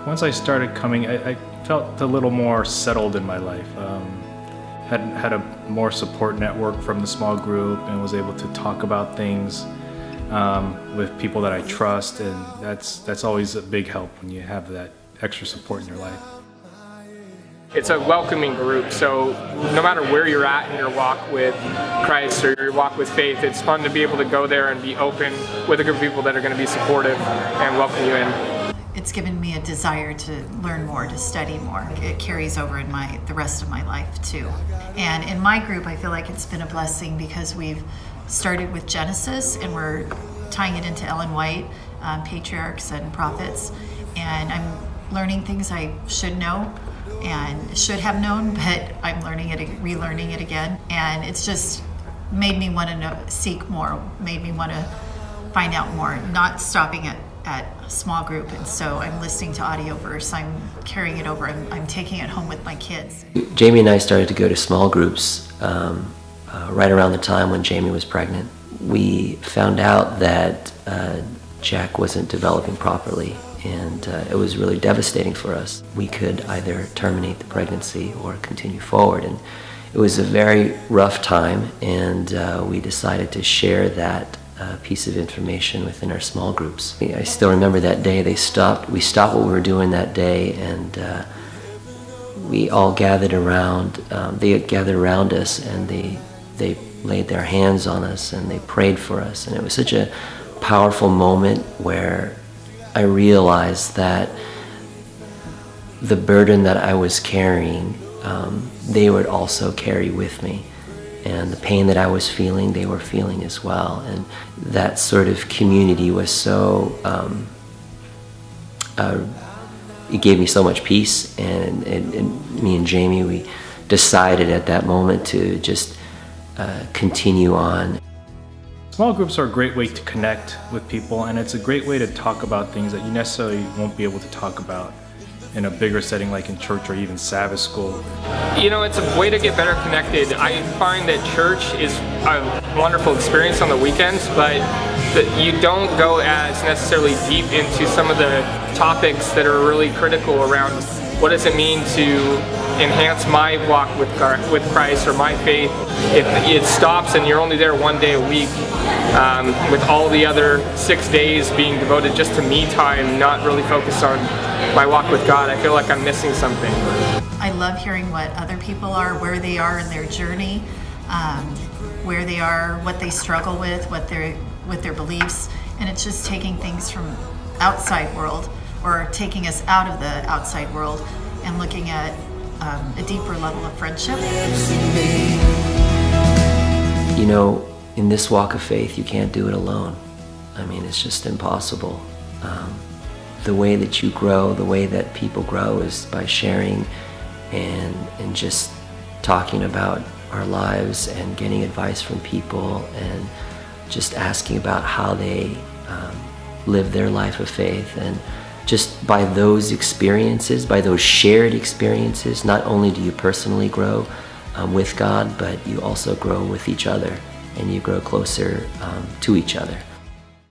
Once I started coming, I felt a little more settled in my life. Had a more support network from the small group and was able to talk about things with people that I trust, and that's always a big help when you have that extra support in your life. It's a welcoming group, so no matter where you're at in your walk with Christ or your walk with faith, it's fun to be able to go there and be open with a group of people that are going to be supportive and welcome you in. It's given me a desire to learn more, to study more. It carries over in the rest of my life too. And in my group, I feel like it's been a blessing because we've started with Genesis and we're tying it into Ellen White, patriarchs and prophets. And I'm learning things I should know and should have known, but I'm learning it, relearning it again. And it's just made me want to seek more, made me want to find out more, not stopping at small group. And so I'm listening to Audioverse, I'm carrying it over, I'm taking it home with my kids. Jamie and I started to go to small groups right around the time when Jamie was pregnant. We found out that Jack wasn't developing properly, and it was really devastating for us. We could either terminate the pregnancy or continue forward, and it was a very rough time, and we decided to share that piece of information within our small groups. I still remember that day we stopped what we were doing that day, and we all gathered around, they gathered around us, and they laid their hands on us and they prayed for us. And it was such a powerful moment where I realized that the burden that I was carrying, they would also carry with me. And the pain that I was feeling, they were feeling as well. And that sort of community was so, it gave me so much peace. And me and Jamie, we decided at that moment to just continue on. Small groups are a great way to connect with people, and it's a great way to talk about things that you necessarily won't be able to talk about in a bigger setting like in church or even Sabbath school. You know, it's a way to get better connected. I find that church is a wonderful experience on the weekends, but that you don't go as necessarily deep into some of the topics that are really critical around what does it mean to enhance my walk with Christ or my faith. If it stops and you're only there one day a week, with all the other 6 days being devoted just to me time, not really focused on my walk with God, I feel like I'm missing something. I love hearing what other people are, where they are in their journey, where they are, what they struggle with their beliefs, and it's just taking things from outside world, or taking us out of the outside world and looking at a deeper level of friendship. You know, in this walk of faith, you can't do it alone. I mean, it's just impossible. The way that you grow, the way that people grow is by sharing and just talking about our lives and getting advice from people and just asking about how they live their life of faith. And just by those experiences, by those shared experiences, not only do you personally grow with God, but you also grow with each other and you grow closer to each other.